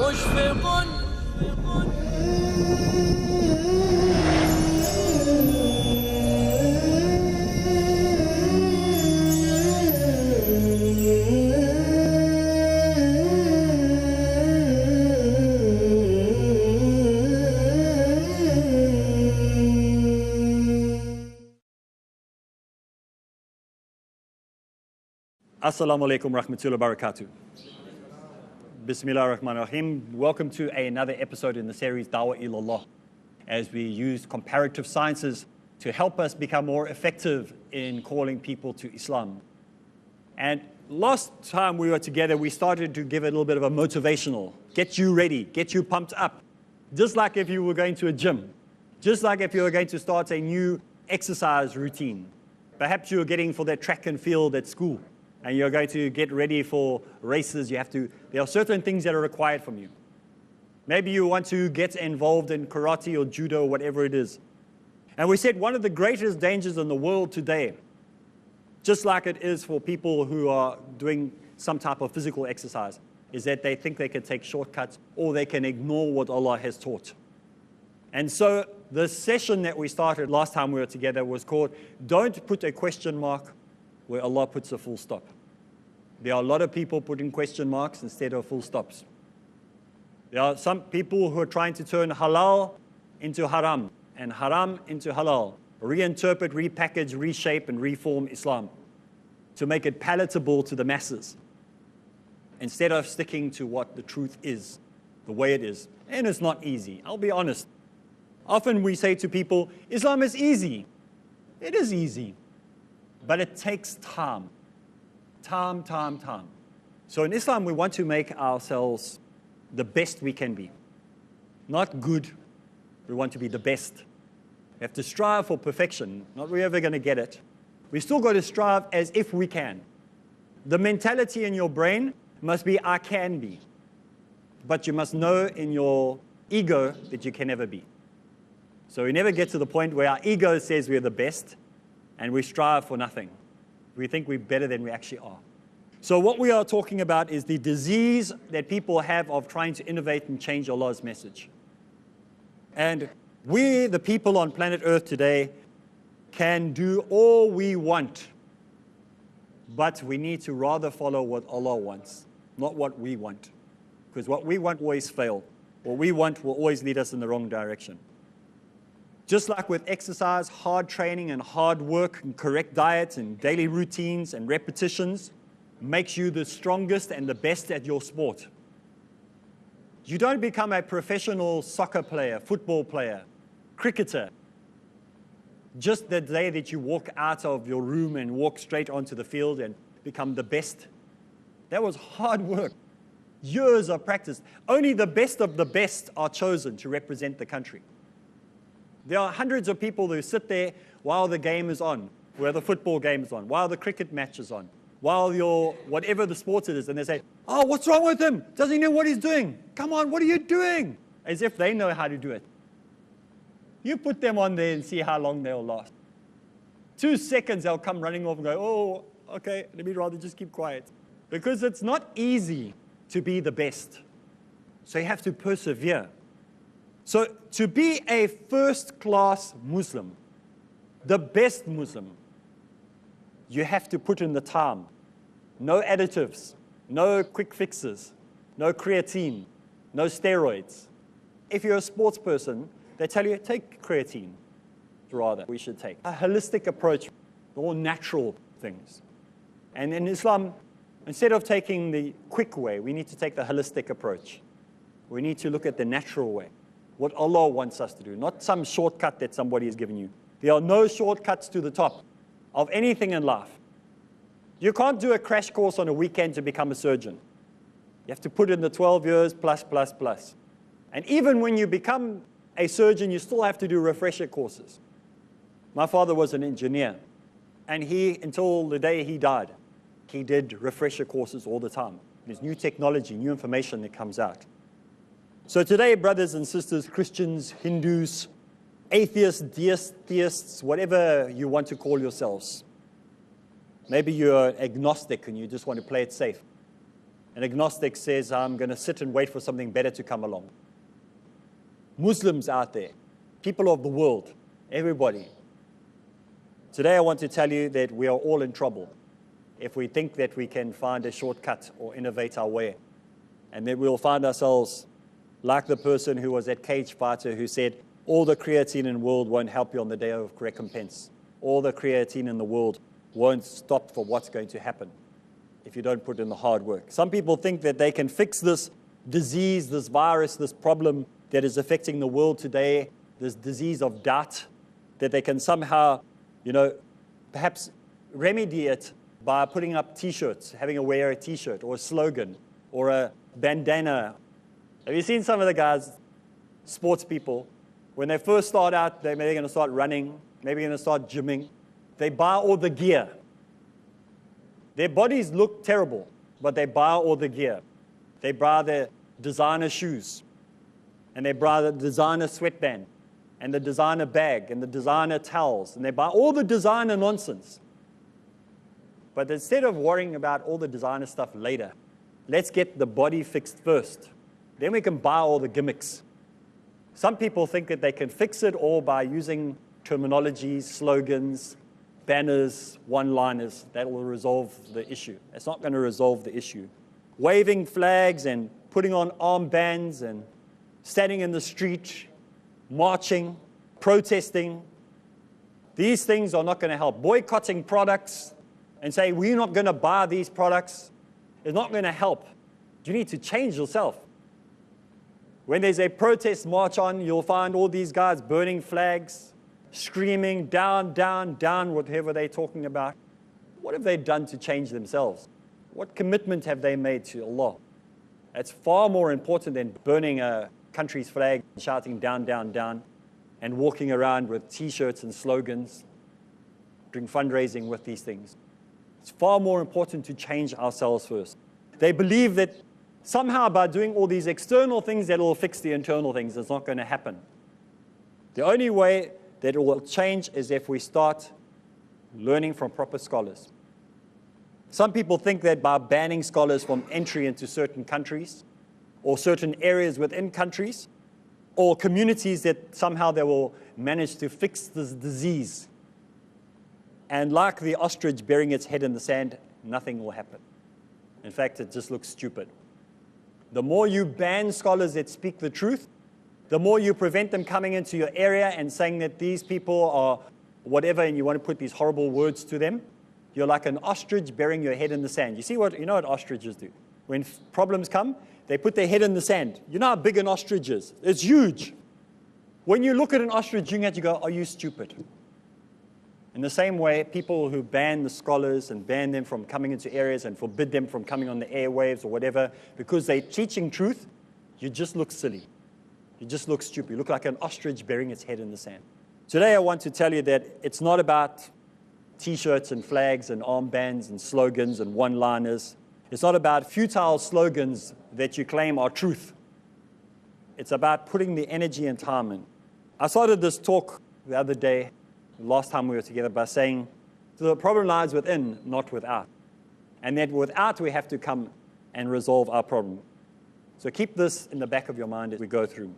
مشفق. Assalamu alaikum rahmatullahi wa barakatuh. Bismillah ar-Rahman ar-Rahim. Welcome to another episode in the series Dawah Ilallah, as we use comparative sciences to help us become more effective in calling people to Islam. And last time we were together, we started to give a little bit of a motivational, get you ready, get you pumped up. Just like if you were going to a gym, just like if you were going to start a new exercise routine. Perhaps you were getting for that track and field at school, and you're going to get ready for races. There are certain things that are required from you. Maybe you want to get involved in karate or judo or whatever it is. And we said one of the greatest dangers in the world today, just like it is for people who are doing some type of physical exercise, is that they think they can take shortcuts or they can ignore what Allah has taught. And so the session that we started last time we were together was called, Don't Put a Question Mark where Allah puts a full stop. There are a lot of people putting question marks instead of full stops. There are some people who are trying to turn halal into haram and haram into halal, reinterpret, repackage, reshape, and reform Islam to make it palatable to the masses, instead of sticking to what the truth is, the way it is. And it's not easy, I'll be honest. Often we say to people, Islam is easy. It is easy. But it takes time. Time. So in Islam, we want to make ourselves the best we can be. Not good. We want to be the best. We have to strive for perfection. Not we're ever going to get it. We still got to strive as if we can. The mentality in your brain must be, I can be. But you must know in your ego that you can never be. So we never get to the point where our ego says we're the best, and we strive for nothing. We think we're better than we actually are. So what we are talking about is the disease that people have of trying to innovate and change Allah's message. And we, the people on planet Earth today, can do all we want, but we need to rather follow what Allah wants, not what we want. Because what we want will always fail. What we want will always lead us in the wrong direction. Just like with exercise, hard training and hard work and correct diet and daily routines and repetitions makes you the strongest and the best at your sport. You don't become a professional soccer player, football player, cricketer, just the day that you walk out of your room and walk straight onto the field and become the best. That was hard work, years of practice. Only the best of the best are chosen to represent the country. There are hundreds of people who sit there while the game is on, where the football game is on, while the cricket match is on, while whatever the sport it is, and they say, oh, what's wrong with him? Doesn't he know what he's doing? Come on, what are you doing? As if they know how to do it. You put them on there and see how long they'll last. 2 seconds, they'll come running off and go, oh, okay, let me rather just keep quiet. Because it's not easy to be the best. So you have to persevere. So to be a first-class Muslim, the best Muslim, you have to put in the time. No additives, no quick fixes, no creatine, no steroids. If you're a sports person, they tell you, take creatine, rather, we should take. A holistic approach, all natural things. And in Islam, instead of taking the quick way, we need to take the holistic approach. We need to look at the natural way. What Allah wants us to do, not some shortcut that somebody has given you. There are no shortcuts to the top of anything in life. You can't do a crash course on a weekend to become a surgeon. You have to put in the 12 years plus. And even when you become a surgeon, you still have to do refresher courses. My father was an engineer, and until the day he died, he did refresher courses all the time. There's new technology, new information that comes out. So today, brothers and sisters, Christians, Hindus, atheists, theists, whatever you want to call yourselves. Maybe you're agnostic and you just want to play it safe. An agnostic says, I'm going to sit and wait for something better to come along. Muslims out there, people of the world, everybody. Today I want to tell you that we are all in trouble if we think that we can find a shortcut or innovate our way. And then we'll find ourselves like the person who was at Cage Fighter who said, all the creatine in the world won't help you on the day of recompense. All the creatine in the world won't stop for what's going to happen if you don't put in the hard work. Some people think that they can fix this disease, this virus, this problem that is affecting the world today, this disease of doubt, that they can somehow, perhaps remedy it by putting up T-shirts, having a wear a T-shirt or a slogan or a bandana. Have you seen some of the guys, sports people, when they first start out, they're maybe going to start running, maybe going to start gymming. They buy all the gear. Their bodies look terrible, but they buy all the gear. They buy their designer shoes, and they buy the designer sweatband, and the designer bag, and the designer towels, and they buy all the designer nonsense. But instead of worrying about all the designer stuff later, let's get the body fixed first. Then we can buy all the gimmicks. Some people think that they can fix it all by using terminologies, slogans, banners, one-liners. That will resolve the issue. It's not going to resolve the issue. Waving flags and putting on armbands and standing in the street, marching, protesting. These things are not going to help. Boycotting products and saying, we're not going to buy these products is not going to help. You need to change yourself. When there's a protest march on, you'll find all these guys burning flags, screaming, down, down, down, whatever they're talking about. What have they done to change themselves? What commitment have they made to Allah? It's far more important than burning a country's flag, shouting down, down, down, and walking around with T-shirts and slogans, doing fundraising with these things. It's far more important to change ourselves first. They believe that somehow by doing all these external things that will fix the internal things. It's not going to happen. The only way that it will change is if we start learning from proper scholars. Some people think that by banning scholars from entry into certain countries or certain areas within countries or communities that somehow they will manage to fix this disease. And like the ostrich burying its head in the sand, nothing will happen. In fact, it just looks stupid. The more you ban scholars that speak the truth, the more you prevent them coming into your area and saying that these people are whatever, and you want to put these horrible words to them. You're like an ostrich burying your head in the sand. You know what ostriches do? When problems come, they put their head in the sand. You know how big an ostrich is? It's huge. When you look at an ostrich doing that, you go, are you stupid? In the same way, people who ban the scholars and ban them from coming into areas and forbid them from coming on the airwaves or whatever, because they're teaching truth, you just look silly. You just look stupid. You look like an ostrich burying its head in the sand. Today I want to tell you that it's not about T-shirts and flags and armbands and slogans and one-liners. It's not about futile slogans that you claim are truth. It's about putting the energy and time in. I started this talk the other day, last time we were together, by saying the problem lies within, not without. And that without, we have to come and resolve our problem. So keep this in the back of your mind as we go through.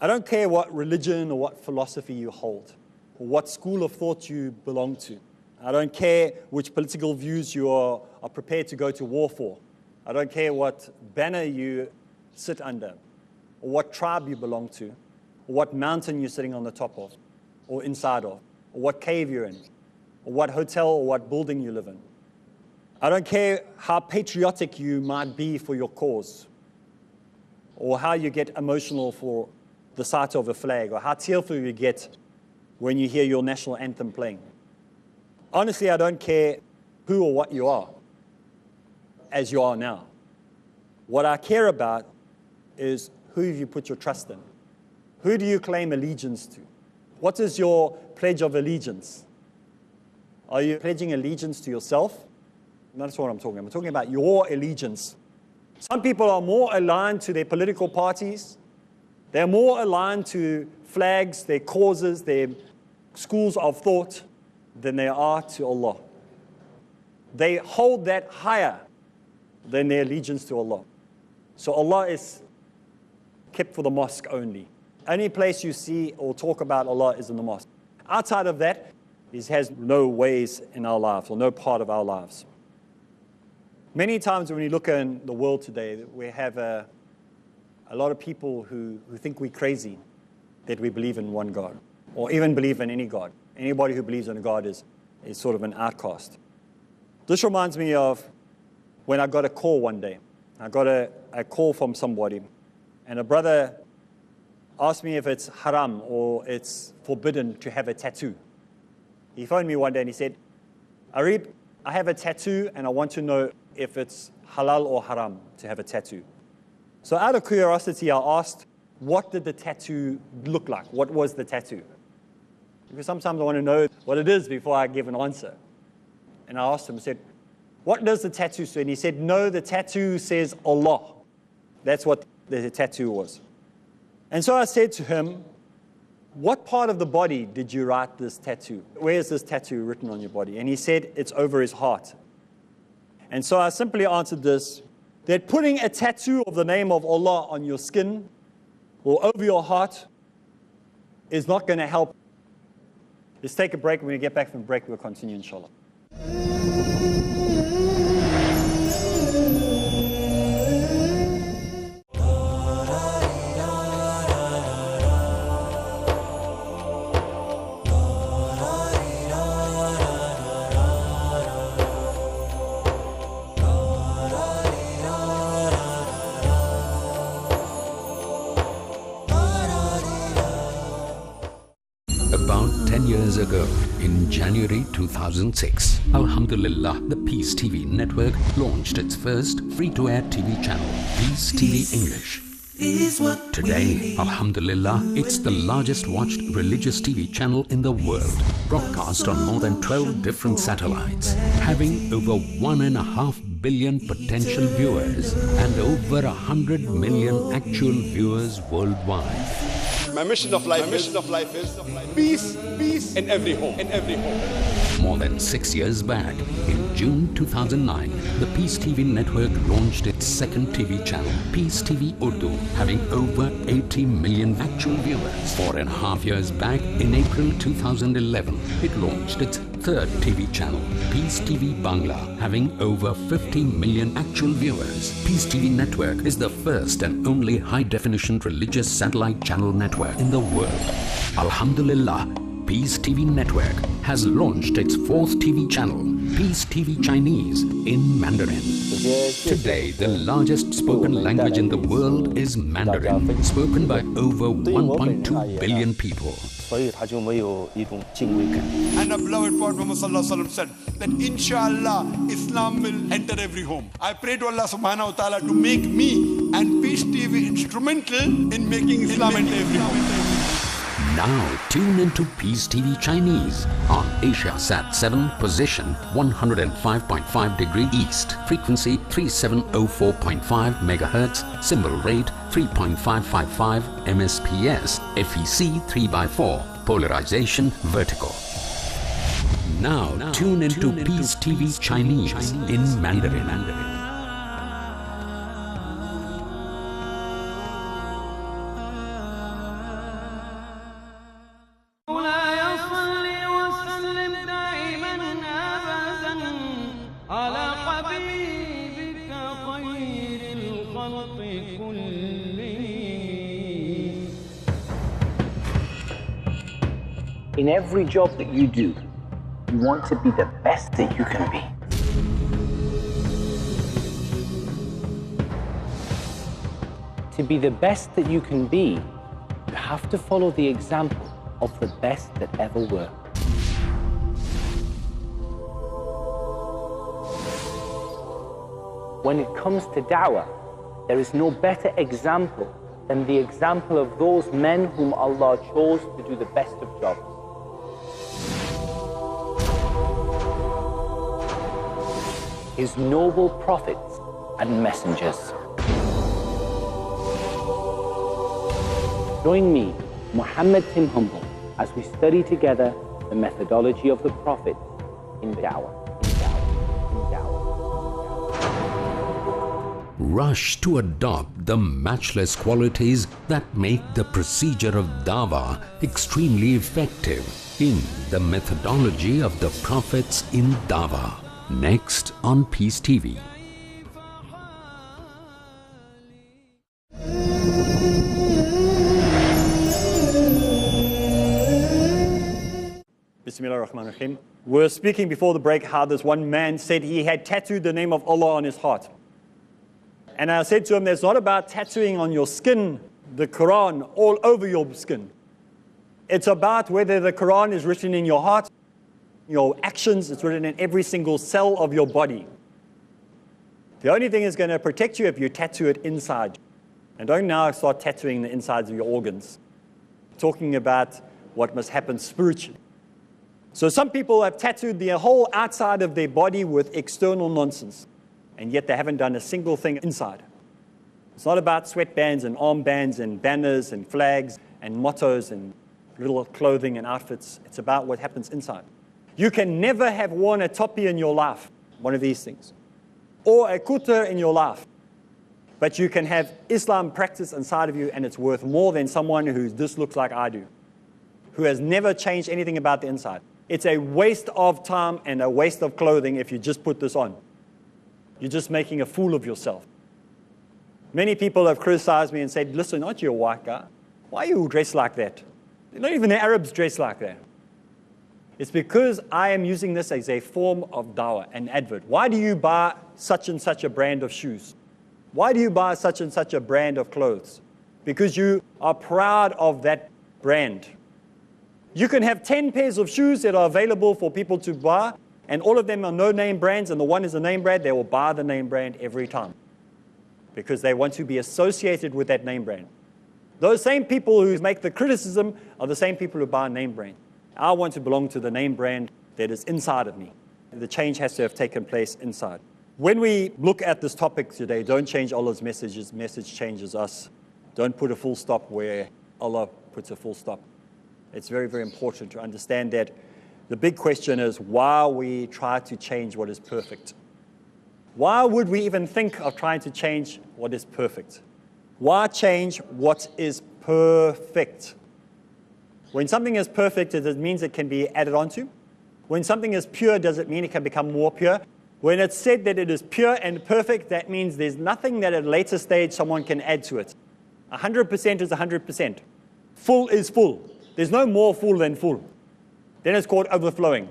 I don't care what religion or what philosophy you hold, or what school of thought you belong to. I don't care which political views you are prepared to go to war for. I don't care what banner you sit under, or what tribe you belong to, or what mountain you're sitting on the top of, or inside of, or what cave you're in, or what hotel or what building you live in. I don't care how patriotic you might be for your cause, or how you get emotional for the sight of a flag, or how tearful you get when you hear your national anthem playing. Honestly, I don't care who or what you are, as you are now. What I care about is who have you put your trust in? Who do you claim allegiance to? What is your pledge of allegiance? Are you pledging allegiance to yourself? That's what I'm talking about. I'm talking about your allegiance. Some people are more aligned to their political parties. They're more aligned to flags, their causes, their schools of thought than they are to Allah. They hold that higher than their allegiance to Allah. So Allah is kept for the mosque only. Only place you see or talk about Allah is in the mosque. Outside of that, He has no ways in our lives or no part of our lives. Many times when you look in the world today, we have a lot of people who think we're crazy that we believe in one God, or even believe in any God. Anybody who believes in a God is sort of an outcast. This reminds me of when I got a call one day. I got a call from somebody, and a brother asked me if it's haram or it's forbidden to have a tattoo. He phoned me one day and he said, Areeb, I have a tattoo and I want to know if it's halal or haram to have a tattoo. So out of curiosity, I asked, what did the tattoo look like? What was the tattoo? Because sometimes I want to know what it is before I give an answer. And I asked him, I said, what does the tattoo say? And he said, no, the tattoo says Allah. That's what the tattoo was. And so I said to him, what part of the body did you write this tattoo? Where is this tattoo written on your body? And he said, it's over his heart. And so I simply answered this, that putting a tattoo of the name of Allah on your skin or over your heart is not going to help. Let's take a break. When we get back from the break, we'll continue, inshallah. About 10 years ago, in January 2006, Alhamdulillah, the Peace TV network launched its first free-to-air TV channel, Peace TV English. Today, Alhamdulillah, it's the largest watched religious TV channel in the world, broadcast on more than 12 different satellites, having over 1.5 billion potential viewers and over 100 million actual viewers worldwide. My mission of life is peace in every home. More than 6 years back, in June 2009, the Peace TV network launched its second TV channel, Peace TV Urdu, having over 80 million actual viewers. 4.5 years back, in April 2011, it launched its third TV channel, Peace TV Bangla, having over 50 million actual viewers. Peace TV network is the first and only high-definition religious satellite channel network in the world. Alhamdulillah, Peace TV network has launched its fourth TV channel, Peace TV Chinese, in Mandarin. Today, the largest spoken language in the world is Mandarin, spoken by over 1.2 billion people. And our beloved Prophet Muhammad Sallallahu Alaihi Wasallam said that inshallah Islam will enter every home. I pray to Allah Subhanahu Wa Ta'ala to make me and Peace TV instrumental in making Islam enter every home. Now tune into Peace TV Chinese on Asia Sat 7, position 105.5 degree east, frequency 3704.5 MHz, symbol rate 3.555 MSPS, FEC 3x4, polarization vertical. Now tune into Peace TV Chinese in Mandarin. In every job that you do, you want to be the best that you can be. To be the best that you can be, you have to follow the example of the best that ever were. When it comes to da'wah, there is no better example than the example of those men whom Allah chose to do the best of jobs. His noble prophets and messengers. Join me, Muhammad Tim Humble, as we study together the methodology of the Prophet in da'wah. rush to adopt the matchless qualities that make the procedure of dawah extremely effective in the methodology of the prophets in dawah. Next on Peace TV. Bismillah ar-Rahman ar-Rahim. We're speaking before the break how this one man said he had tattooed the name of Allah on his heart. And I said to him, it's not about tattooing on your skin the Quran all over your skin. It's about whether the Quran is written in your heart, your actions, it's written in every single cell of your body. The only thing is going to protect you if you tattoo it inside. And don't now start tattooing the insides of your organs. Talking about what must happen spiritually. So some people have tattooed the whole outside of their body with external nonsense, and yet they haven't done a single thing inside. It's not about sweatbands and armbands and banners and flags and mottos and little clothing and outfits. It's about what happens inside. You can never have worn a topi in your life, one of these things, or a kutter in your life. But you can have Islam practice inside of you, and it's worth more than someone who just looks like I do, who has never changed anything about the inside. It's a waste of time and a waste of clothing if you just put this on. You're just making a fool of yourself. Many people have criticized me and said, listen, aren't you a white guy? Why are you dressed like that? Not even the Arabs dress like that. It's because I am using this as a form of dawah, an advert. Why do you buy such and such a brand of shoes? Why do you buy such and such a brand of clothes? Because you are proud of that brand. You can have 10 pairs of shoes that are available for people to buy, and all of them are no-name brands, and the one is a name brand. They will buy the name brand every time because they want to be associated with that name brand. Those same people who make the criticism are the same people who buy a name brand. I want to belong to the name brand that is inside of me. The change has to have taken place inside. When we look at this topic today, don't change Allah's message. His message changes us. Don't put a full stop where Allah puts a full stop. It's very, very important to understand that the big question is why we try to change what is perfect. Why would we even think of trying to change what is perfect? Why change what is perfect? When something is perfect, it means it can be added onto. When something is pure, does it mean it can become more pure? When it's said that it is pure and perfect, that means there's nothing that at a later stage someone can add to it. 100% is 100%. Full is full. There's no more full than full. Then it's called overflowing.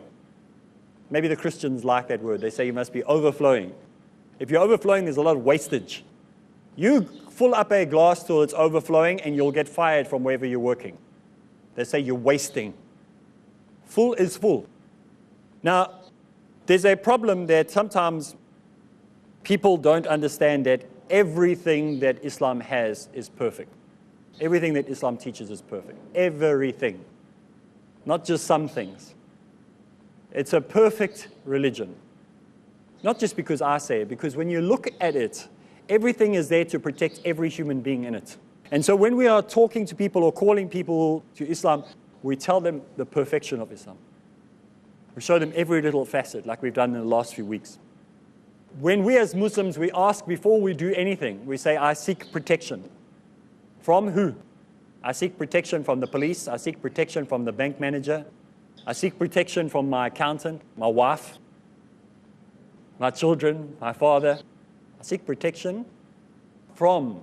Maybe the Christians like that word. They say you must be overflowing. If you're overflowing, there's a lot of wastage. You fill up a glass till it's overflowing and you'll get fired from wherever you're working. They say you're wasting. Full is full. Now, there's a problem that sometimes people don't understand that everything that Islam has is perfect. Everything that Islam teaches is perfect. Everything. Not just some things. It's a perfect religion. Not just because I say it, because when you look at it, everything is there to protect every human being in it. And so when we are talking to people or calling people to Islam, we tell them the perfection of Islam. We show them every little facet, like we've done in the last few weeks. When we as Muslims, we ask before we do anything, we say, I seek protection. From who? I seek protection from the police. I seek protection from the bank manager. I seek protection from my accountant, my wife, my children, my father. I seek protection from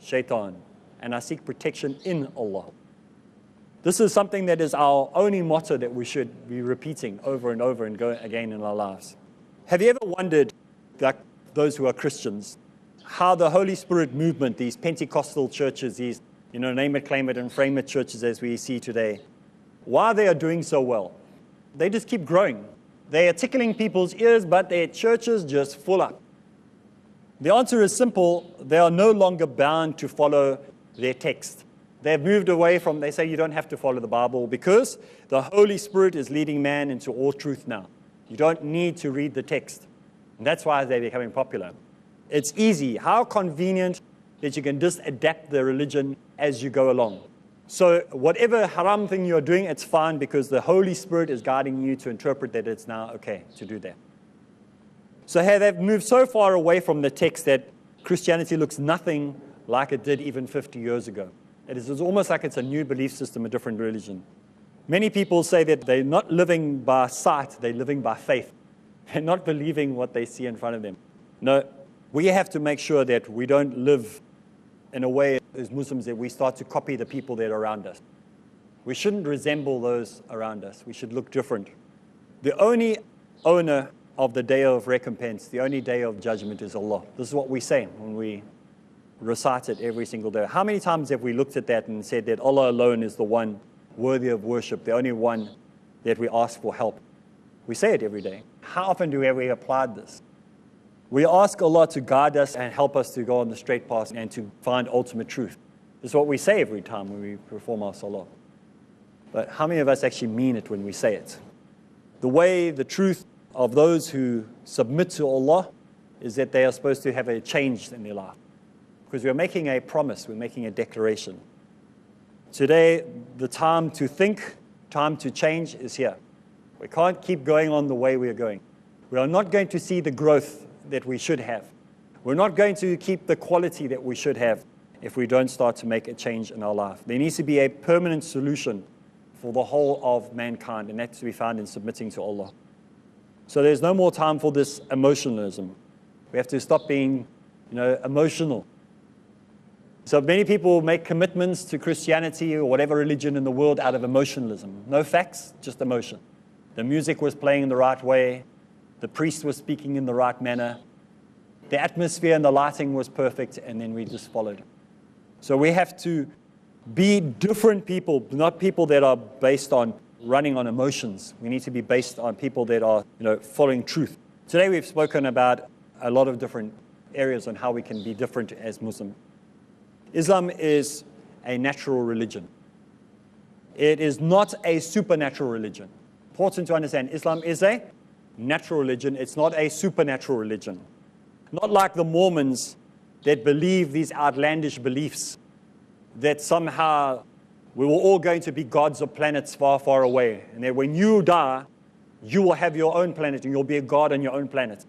shaitan. And I seek protection in Allah. This is something that is our only motto that we should be repeating over and over and go again in our lives. Have you ever wondered, like those who are Christians, how the Holy Spirit movement, these Pentecostal churches, these name it, claim it, and frame it churches as we see today, why they are doing so well? They just keep growing. They are tickling people's ears, but their churches just full up. The answer is simple. They are no longer bound to follow their text. They've moved away from, they say you don't have to follow the Bible because the Holy Spirit is leading man into all truth now. You don't need to read the text. And that's why they're becoming popular. It's easy. How convenient that you can just adapt the religion as you go along. So whatever haram thing you're doing, it's fine because the Holy Spirit is guiding you to interpret that it's now okay to do that. So they've moved so far away from the text that Christianity looks nothing like it did even 50 years ago. It's almost like it's a new belief system, a different religion. Many people say that they're not living by sight, they're living by faith. They're not believing what they see in front of them. No, we have to make sure that we don't live in a way as Muslims that we start to copy the people that are around us. We shouldn't resemble those around us. We should look different. The only owner of the day of recompense, the only day of judgment is Allah. This is what we say when we recite it every single day. How many times have we looked at that and said that Allah alone is the one worthy of worship, the only one that we ask for help? We say it every day. How often do we ever apply this? We ask Allah to guide us and help us to go on the straight path and to find ultimate truth. This is what we say every time when we perform our salah. But how many of us actually mean it when we say it? The way, the truth of those who submit to Allah is that they are supposed to have a change in their life. Because we're making a promise, we're making a declaration. Today, the time to think, time to change is here. We can't keep going on the way we are going. We are not going to see the growth that we should have. We're not going to keep the quality that we should have if we don't start to make a change in our life. There needs to be a permanent solution for the whole of mankind, and that's to be found in submitting to Allah. So there's no more time for this emotionalism. We have to stop being, emotional. So many people make commitments to Christianity or whatever religion in the world out of emotionalism. No facts, just emotion. The music was playing in the right way. The priest was speaking in the right manner. The atmosphere and the lighting was perfect, and then we just followed. So we have to be different people, not people that are based on running on emotions. We need to be based on people that are, following truth. Today we've spoken about a lot of different areas on how we can be different as Muslims. Islam is a natural religion. It is not a supernatural religion. Important to understand, Islam is a natural religion. It's not a supernatural religion. Not like the Mormons that believe these outlandish beliefs that somehow we were all going to be gods of planets far, far away. And that when you die, you will have your own planet and you'll be a god on your own planet.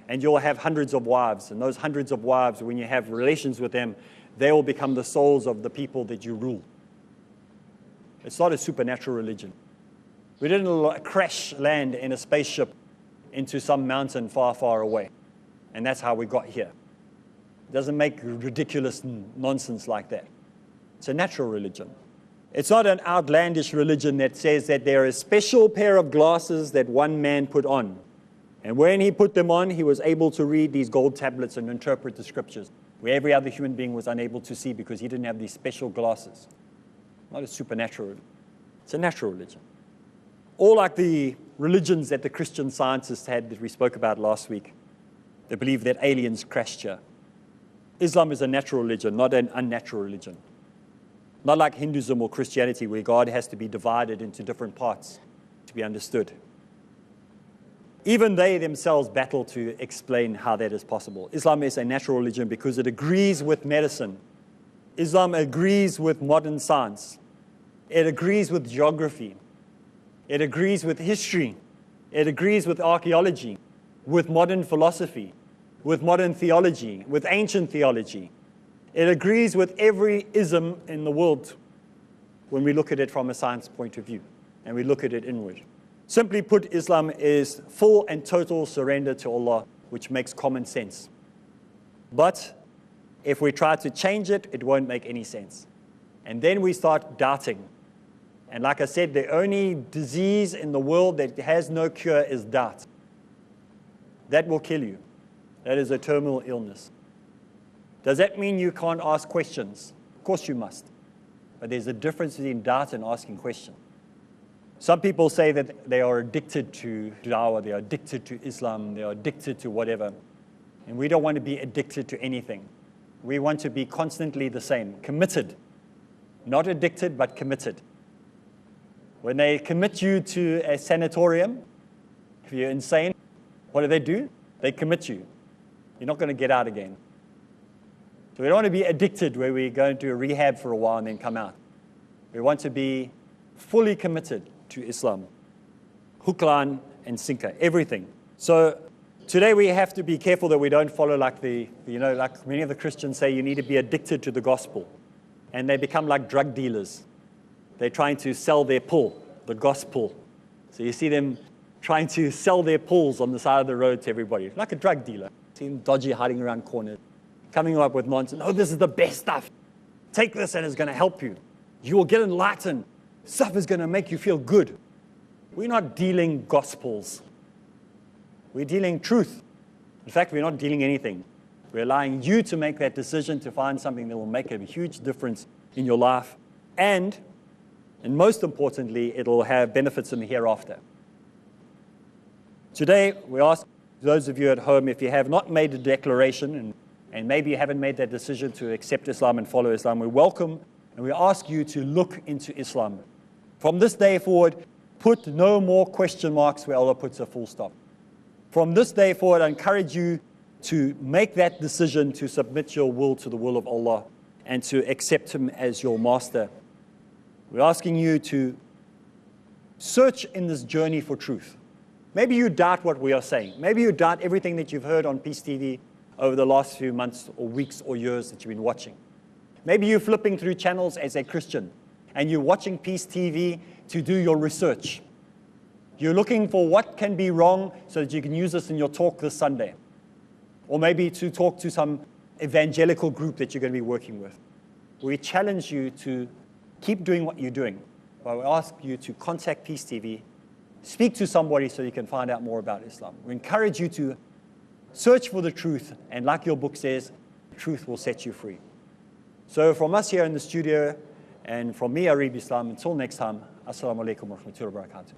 And you'll have hundreds of wives. And those hundreds of wives, when you have relations with them, they will become the souls of the people that you rule. It's not a supernatural religion. We didn't crash land in a spaceship into some mountain far, far away. And that's how we got here. It doesn't make ridiculous nonsense like that. It's a natural religion. It's not an outlandish religion that says that there is a special pair of glasses that one man put on. And when he put them on, he was able to read these gold tablets and interpret the scriptures, where every other human being was unable to see because he didn't have these special glasses. Not a supernatural religion. It's a natural religion. All like the religions that the Christian scientists had that we spoke about last week. They believe that aliens crashed here. Islam is a natural religion, not an unnatural religion. Not like Hinduism or Christianity, where God has to be divided into different parts to be understood. Even they themselves battle to explain how that is possible. Islam is a natural religion because it agrees with medicine. Islam agrees with modern science. It agrees with geography. It agrees with history. It agrees with archaeology, with modern philosophy, with modern theology, with ancient theology. It agrees with every ism in the world when we look at it from a science point of view and we look at it inward. Simply put, Islam is full and total surrender to Allah, which makes common sense. But if we try to change it, it won't make any sense. And then we start doubting. And like I said, the only disease in the world that has no cure is doubt. That will kill you. That is a terminal illness. Does that mean you can't ask questions? Of course you must. But there's a difference between doubt and asking questions. Some people say that they are addicted to dawah, they are addicted to Islam, they are addicted to whatever. And we don't want to be addicted to anything. We want to be constantly the same, committed. Not addicted, but committed. When they commit you to a sanatorium, if you're insane, what do? They commit you. You're not going to get out again. So we don't want to be addicted where we go into a rehab for a while and then come out. We want to be fully committed to Islam. Hook, line, and sinker, everything. So Today we have to be careful that we don't follow like like many of the Christians say, you need to be addicted to the gospel. And they become like drug dealers. They're trying to sell their pull, the gospel. So you see them trying to sell their pulls on the side of the road to everybody, like a drug dealer. See them dodgy, hiding around corners, coming up with nonsense. Oh, this is the best stuff. Take this and it's going to help you. You will get enlightened. Stuff is going to make you feel good. We're not dealing gospels. We're dealing truth. In fact, we're not dealing anything. We're allowing you to make that decision to find something that will make a huge difference in your life. And most importantly, it'll have benefits in the hereafter. Today, we ask those of you at home, if you have not made a declaration, and maybe you haven't made that decision to accept Islam and follow Islam, we welcome and we ask you to look into Islam. From this day forward, put no more question marks where Allah puts a full stop. From this day forward, I encourage you to make that decision to submit your will to the will of Allah and to accept Him as your master. We're asking you to search in this journey for truth. Maybe you doubt what we are saying. Maybe you doubt everything that you've heard on Peace TV over the last few months or weeks or years that you've been watching. Maybe you're flipping through channels as a Christian and you're watching Peace TV to do your research. You're looking for what can be wrong so that you can use this in your talk this Sunday. Or maybe to talk to some evangelical group that you're going to be working with. We challenge you to keep doing what you're doing. But we ask you to contact Peace TV, speak to somebody so you can find out more about Islam. We encourage you to search for the truth, and like your book says, truth will set you free. So from us here in the studio, and from me, Areeb Islam, until next time, Assalamu alaikum wa rahmatullahi wa barakatuh.